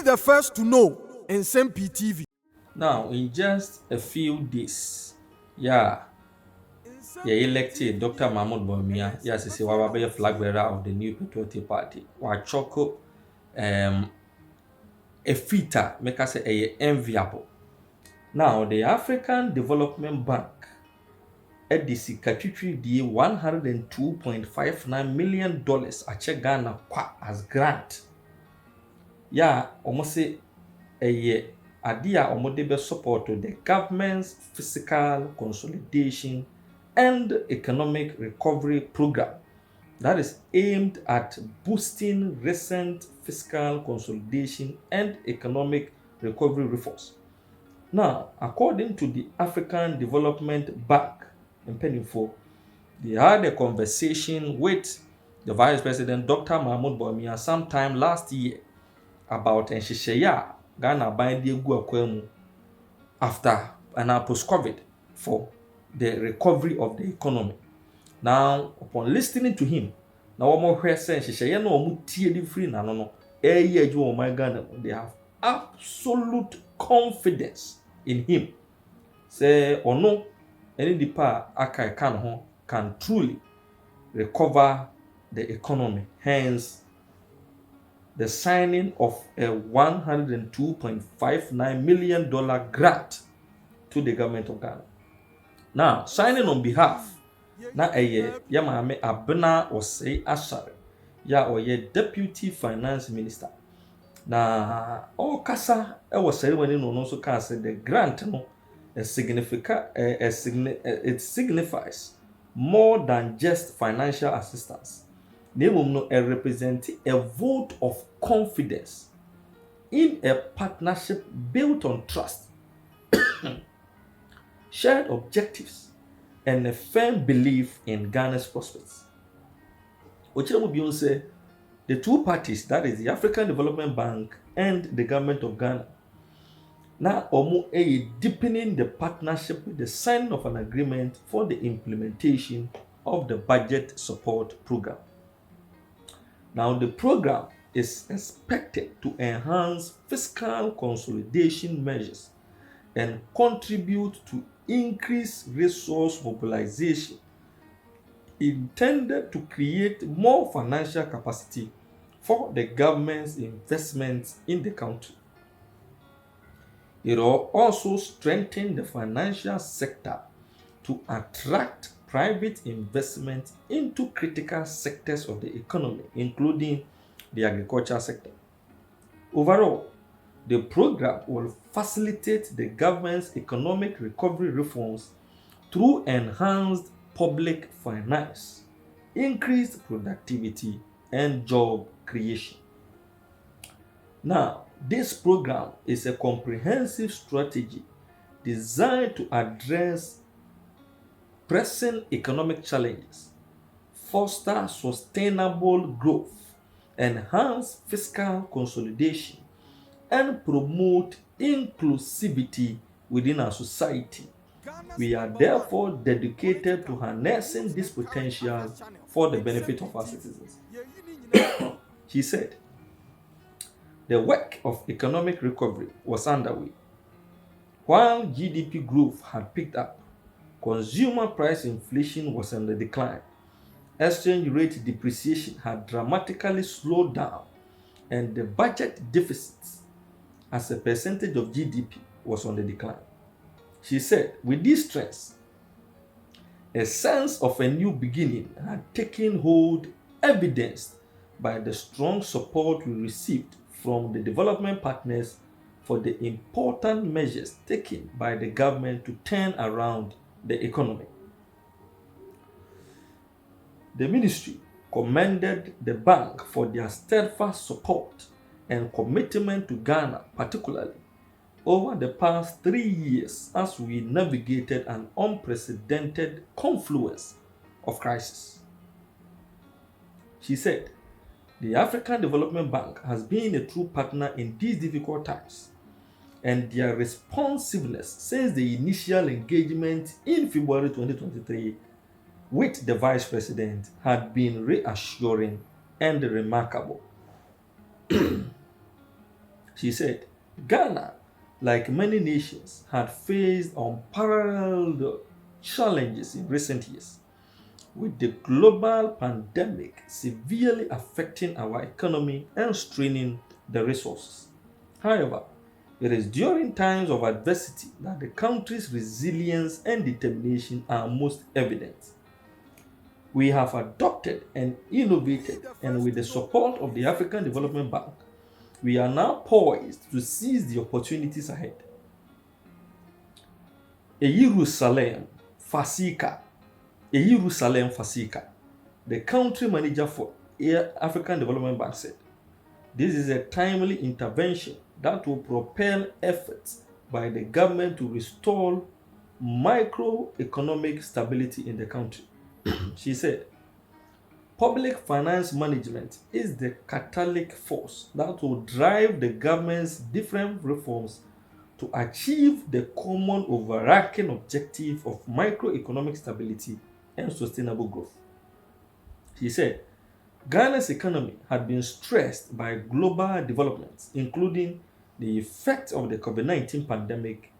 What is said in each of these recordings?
the first to know. Nsem-Pii TV. Now, in just a few days, yeah, elected Dr. Mahmoud Bawumia, yes, he will be a flag bearer of the new Patriotic Party. Wa choco a fita make us say enviable. Now, the African Development Bank edisi katwitwi die $102.59 million a check Ghana kwa as grant. Yeah, almost say idea or de be support to the government's fiscal consolidation and economic recovery program that is aimed at boosting recent fiscal consolidation and economic recovery reforms. Now, according to the African Development Bank in Penifo, they had a conversation with the Vice President Dr. Mahmoud Bawumia sometime last year about nhyehyɛeɛ Ghana aban de egu akwan after and post-COVID for the recovery of the economy. Now, upon listening to him, na wɔn hwɛ sɛ nhyehyɛeɛ na wɔn tie de free na no ɛyɛ adwuma wɔn Ghana they have absolute confidence in him. Say ɔno ɛne nipa aka ɛka ne ho can truly recover the economy. Hence, the signing of a $102.59 million grant to the government of Ghana. Now, signing on behalf, na Yamame Abena Osei Ashare, ya oye Deputy Finance Minister. Na all kasa was ceremony no also can say the grant no it signifies more than just financial assistance. No, represent a vote of confidence in a partnership built on trust, shared objectives, and a firm belief in Ghana's prospects. Ochiremu say the two parties, that is the African Development Bank and the government of Ghana, now deepening the partnership with the signing of an agreement for the implementation of the budget support program. Now, the program is expected to enhance fiscal consolidation measures and contribute to increased resource mobilization intended to create more financial capacity for the government's investments in the country. It will also strengthen the financial sector to attract private investment into critical sectors of the economy, including the agriculture sector. Overall, the program will facilitate the government's economic recovery reforms through enhanced public finance, increased productivity, and job creation. Now, this program is a comprehensive strategy designed to address pressing economic challenges, foster sustainable growth, enhance fiscal consolidation, and promote inclusivity within our society. We are therefore dedicated to harnessing this potential for the benefit of our citizens. He said, the work of economic recovery was underway. While GDP growth had picked up, consumer price inflation was on the decline. Exchange rate depreciation had dramatically slowed down, and the budget deficit as a percentage of GDP was on the decline. She said, with these trends, a sense of a new beginning had taken hold, evidenced by the strong support we received from the development partners for the important measures taken by the government to turn around the economy. The ministry commended the bank for their steadfast support and commitment to Ghana, particularly over the past 3 years as we navigated an unprecedented confluence of crises. She said, the African Development Bank has been a true partner in these difficult times, and their responsiveness since the initial engagement in February 2023 with the Vice President had been reassuring and remarkable. She said, Ghana, like many nations, had faced unparalleled challenges in recent years, with the global pandemic severely affecting our economy and straining the resources. However, it is during times of adversity that the country's resilience and determination are most evident. We have adopted and innovated, and with the support of the African Development Bank, we are now poised to seize the opportunities ahead. A Jerusalem Fasika, the country manager for African Development Bank, said, this is a timely intervention that will propel efforts by the government to restore microeconomic stability in the country. She said, public finance management is the catalytic force that will drive the government's different reforms to achieve the common overarching objective of microeconomic stability and sustainable growth. She said, Ghana's economy had been stressed by global developments, including the effects of the COVID-19 pandemic,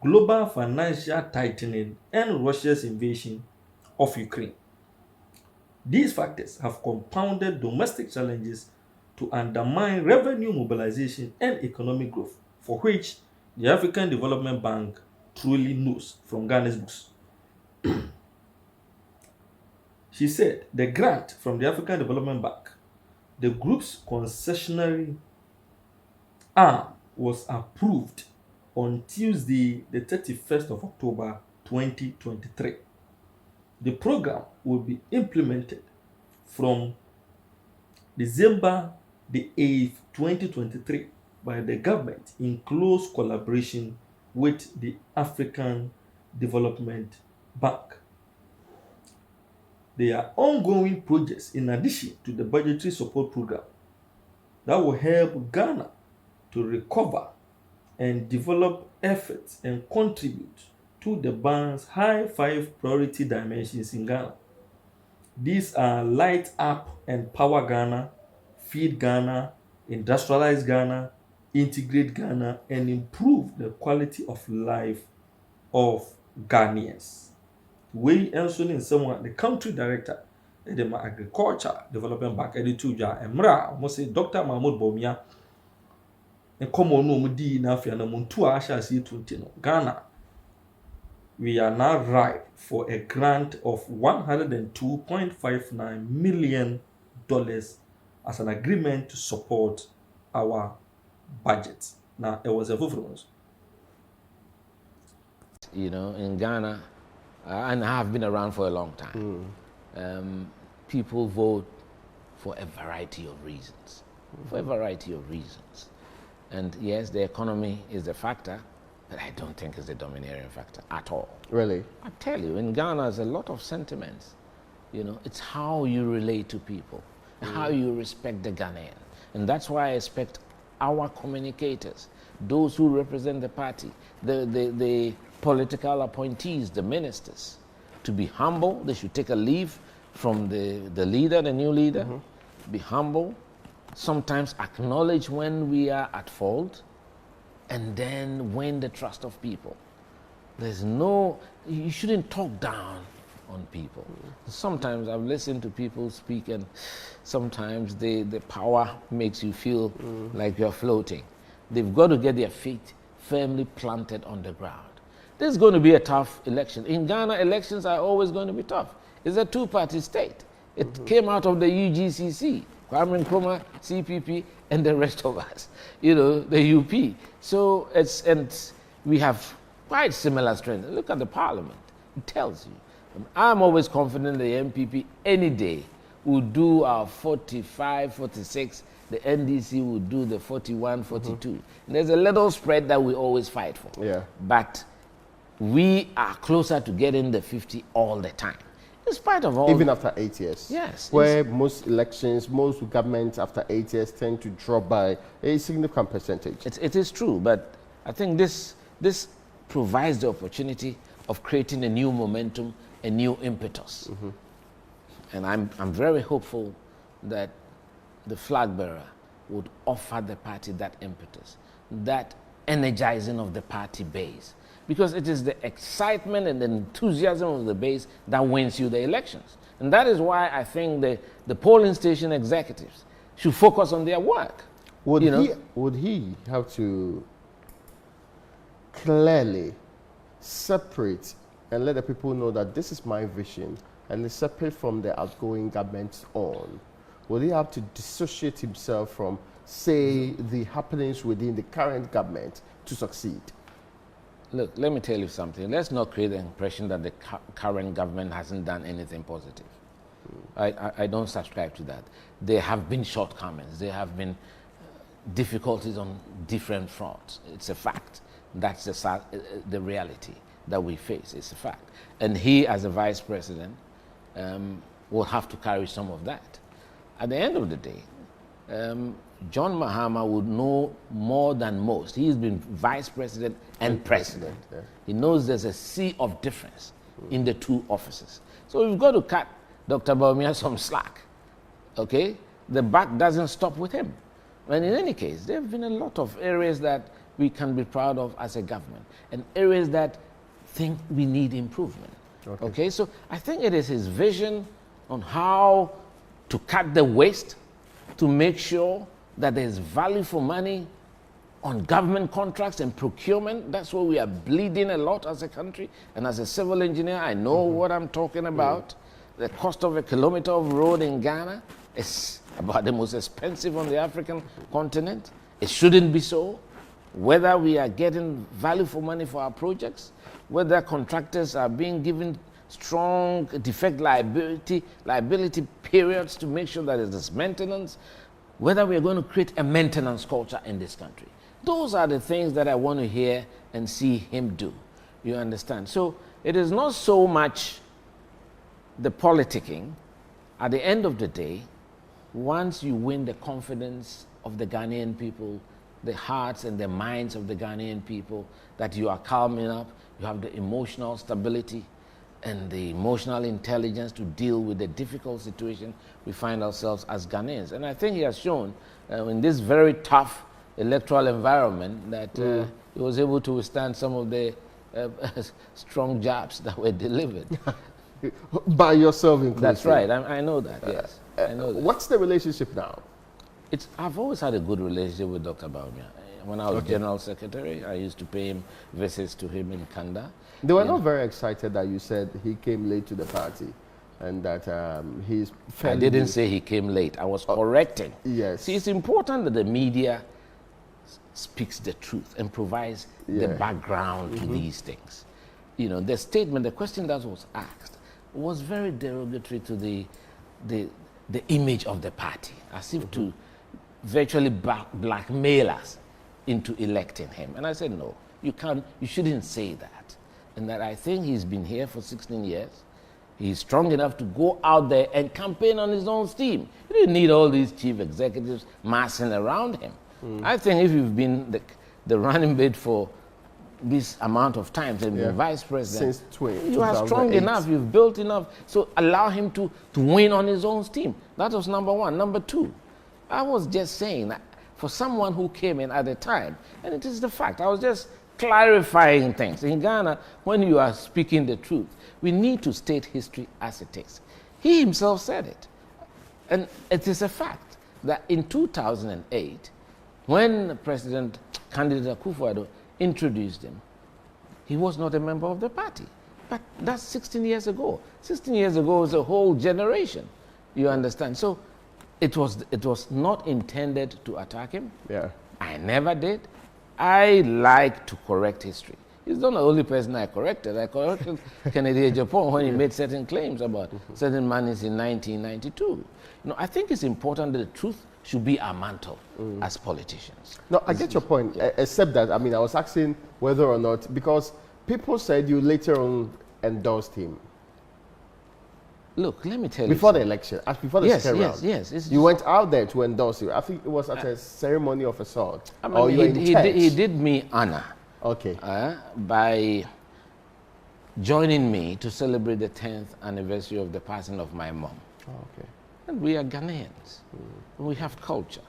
global financial tightening, and Russia's invasion of Ukraine. These factors have compounded domestic challenges to undermine revenue mobilization and economic growth, for which the African Development Bank truly knows from Ghana's books. She said the grant from the African Development Bank, the group's concessionary arm, was approved on Tuesday, the 31st of October 2023. The program will be implemented from December the 8th, 2023 by the government in close collaboration with the African Development Bank. There are ongoing projects in addition to the budgetary support program that will help Ghana to recover and develop efforts and contribute to the bank's high 5 priority dimensions in Ghana. These are Light Up and Power Ghana, Feed Ghana, Industrialize Ghana, Integrate Ghana, and improve the quality of life of Ghanaians. We also need someone, the country director, the Agriculture Development Bank, Edituja, Emra, almost Dr. Mahmoud Bawumia, and come on, no, Mudi, Nafia, and Montua, Asha, see to Ghana. We are now ripe for a grant of $102.59 million as an agreement to support our budget. Now, it was a difference. You know, in Ghana, and I have been around for a long time, people vote for a variety of reasons. And yes, the economy is a factor, but I don't think it's the domineering factor at all. Really? I tell you, in Ghana, there's a lot of sentiments. You know, it's how you relate to people, how you respect the Ghanaian. And that's why I expect our communicators, those who represent the party, the political appointees, the ministers, to be humble. They should take a leave from the leader, the new leader, be humble, sometimes acknowledge when we are at fault, and then win the trust of people. You shouldn't talk down on people. Sometimes I've listened to people speak, and sometimes the power makes you feel like you're floating. They've got to get their feet firmly planted on the ground. This is going to be a tough election. In Ghana, elections are always going to be tough. It's a two-party state. It came out of the UGCC, Kwame Nkrumah, CPP, and the rest of us, you know, the UP. So and we have quite similar strength. Look at the parliament. It tells you. I'm always confident the MPP any day will do our 45, 46. The NDC will do the 41, 42. There's a little spread that we always fight for. Yeah. But we are closer to getting the 50 all the time. In spite of all... Even after 8 years? Yes. Where most elections, most governments after 8 years tend to drop by a significant percentage. It is true, but I think this provides the opportunity of creating a new momentum, a new impetus. And I'm very hopeful that the flag bearer, would offer the party that impetus, that energizing of the party base. Because it is the excitement and the enthusiasm of the base that wins you the elections. And that is why I think the polling station executives should focus on their work. Would he have to clearly separate and let the people know that this is my vision and it's separate from the outgoing government's own? Would he have to dissociate himself from, say, the happenings within the current government to succeed? Look, let me tell you something. Let's not create the impression that the current government hasn't done anything positive. I don't subscribe to that. There have been shortcomings. There have been difficulties on different fronts. It's a fact. That's the reality that we face. It's a fact. And he, as a vice president, will have to carry some of that. At the end of the day, John Mahama would know more than most. He's been vice president and president. Yeah. He knows there's a sea of difference in the two offices. So we've got to cut Dr. Bawumia some slack, okay? The buck doesn't stop with him. And in any case, there have been a lot of areas that we can be proud of as a government and areas that think we need improvement, okay? So I think it is his vision on how to cut the waste, to make sure that there's value for money on government contracts and procurement. That's where we are bleeding a lot as a country. And as a civil engineer, I know what I'm talking about. The cost of a kilometer of road in Ghana is about the most expensive on the African continent. It shouldn't be so. Whether we are getting value for money for our projects, whether contractors are being given strong defect liability periods to make sure that there's maintenance, whether we are going to create a maintenance culture in this country. Those are the things that I want to hear and see him do. You understand? So it is not so much the politicking. At the end of the day, once you win the confidence of the Ghanaian people, the hearts and the minds of the Ghanaian people, that you are calm enough, you have the emotional stability and the emotional intelligence to deal with the difficult situation we find ourselves as Ghanaians. And I think he has shown in this very tough electoral environment that he was able to withstand some of the strong jabs that were delivered. By yourself included. That's right, I know that, yes. I know that. What's the relationship now? I've always had a good relationship with Dr. Bawumia. When I was General Secretary, I used to pay him visits to him in Kanda. They were not very excited that you said he came late to the party and that he's... I didn't say he came late. I was correcting. Yes. See, it's important that the media speaks the truth and provides the background to these things. You know, the statement, the question that was asked was very derogatory to the image of the party, as if to virtually blackmail us into electing him. And I said, no, you shouldn't say that. And that I think he's been here for 16 years. He's strong enough to go out there and campaign on his own steam. You didn't need all these chief executives massing around him. I think if you've been the running mate for this amount of times and been vice president, since you are strong enough, you've built enough, so allow him to win on his own steam. That was number one. Number two, I was just saying that for someone who came in at the time, and it is the fact, I was just clarifying things. In Ghana, when you are speaking the truth, we need to state history as it is. He himself said it. And it is a fact that in 2008, when President candidate Akufo-Addo introduced him, he was not a member of the party. But that's 16 years ago. 16 years ago was a whole generation. You understand? So it was not intended to attack him. Yeah. I never did. I like to correct history. He's not the only person I corrected. I corrected Kennedy Japan when he made certain claims about certain monies in 1992. You know, I think it's important that the truth should be our mantle as politicians. No, I get your point, except that, I mean, I was asking whether or not, because people said you later on endorsed him. Look, let me tell you. Before the election, before the second round. Yes. You went out there to endorse him. I think it was at a ceremony of a sort. I mean, or you were in church. He did me honor. Okay. By joining me to celebrate the 10th anniversary of the passing of my mom. Oh, okay. And we are Ghanaians. We have culture.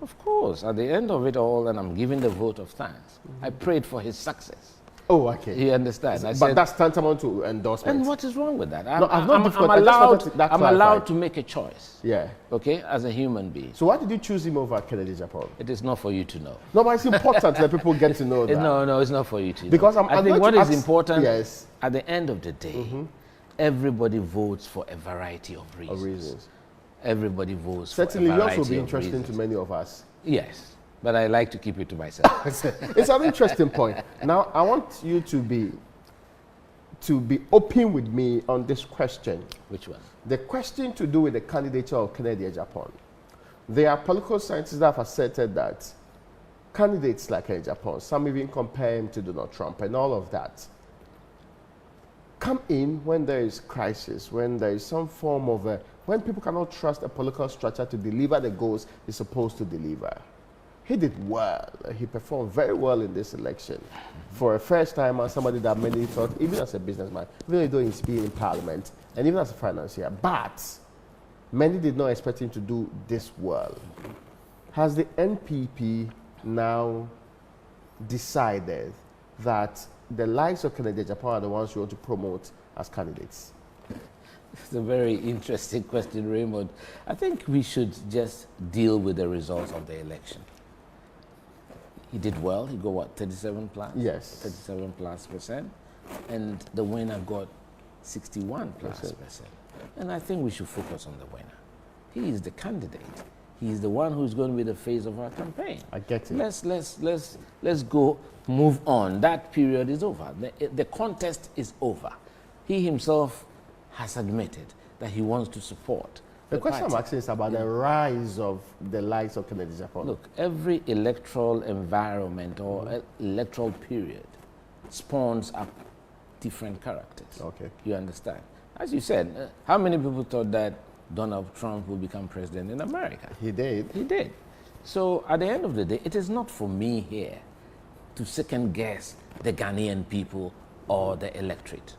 Of course, at the end of it all, and I'm giving the vote of thanks, I prayed for his success. Oh, okay. You understand? But that's tantamount to endorsement. And what is wrong with that? I'm allowed to make a choice. Yeah. Okay, as a human being. So why did you choose him over Kennedy Japan? It is not for you to know. No, but it's important that people get to know that. No, it's not for you to know. Because I think what is important, yes, at the end of the day, everybody votes for a variety of reasons. Everybody votes certainly for a variety yours will be of interesting reasons. to many of us. Yes. But I like to keep it to myself. It's an interesting point. Now, I want you to be open with me on this question. Which one? The question to do with the candidature of Kennedy Japan. There are political scientists that have asserted that candidates like Kennedy Japan, some even compare him to Donald Trump and all of that, come in when there is crisis, when there is some form of when people cannot trust a political structure to deliver the goals it's supposed to deliver. He did well. He performed very well in this election. For a first time, as somebody that many thought, even as a businessman, even though he's been in parliament, and even as a financier, but many did not expect him to do this well. Has the NPP now decided that the likes of Kennedy Japan are the ones you want to promote as candidates? It's a very interesting question, Raymond. I think we should just deal with the results of the election. He did well. He got what, 37 plus? Yes. 37 plus percent. And the winner got 61 plus percent. And I think we should focus on the winner. He is the candidate. He is the one who's going to be the face of our campaign. I get it. Let's go move on. That period is over. The contest is over. He himself has admitted that he wants to support the question I'm asking is about the rise of the likes of Kennedy Japan. Look, every electoral environment or electoral period spawns up different characters. Okay. You understand? As you said, how many people thought that Donald Trump would become president in America? He did. He did. So at the end of the day, it is not for me here to second guess the Ghanaian people or the electorate.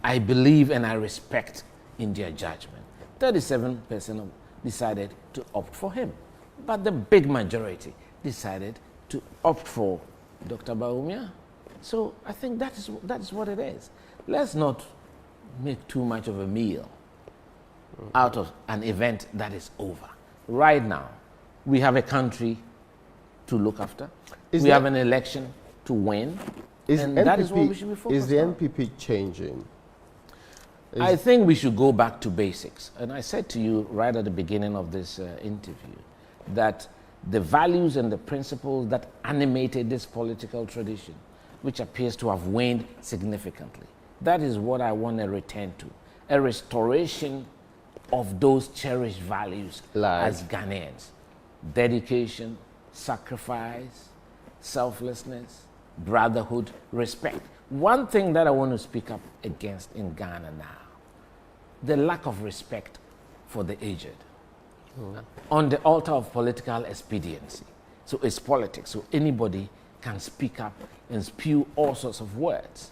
I believe and I respect in their judgment. 37% decided to opt for him. But the big majority decided to opt for Dr. Bawumia. So I think that is what it is. Let's not make too much of a meal out of an event that is over. Right now, we have a country to look after. We have an election to win. And that is what we should be focused on. Is the NPP changing? I think we should go back to basics. And I said to you right at the beginning of this interview that the values and the principles that animated this political tradition, which appears to have waned significantly, that is what I want to return to. A restoration of those cherished values as Ghanaians. Dedication, sacrifice, selflessness, brotherhood, respect. One thing that I want to speak up against in Ghana now, the lack of respect for the aged. On the altar of political expediency. So it's politics, so anybody can speak up and spew all sorts of words.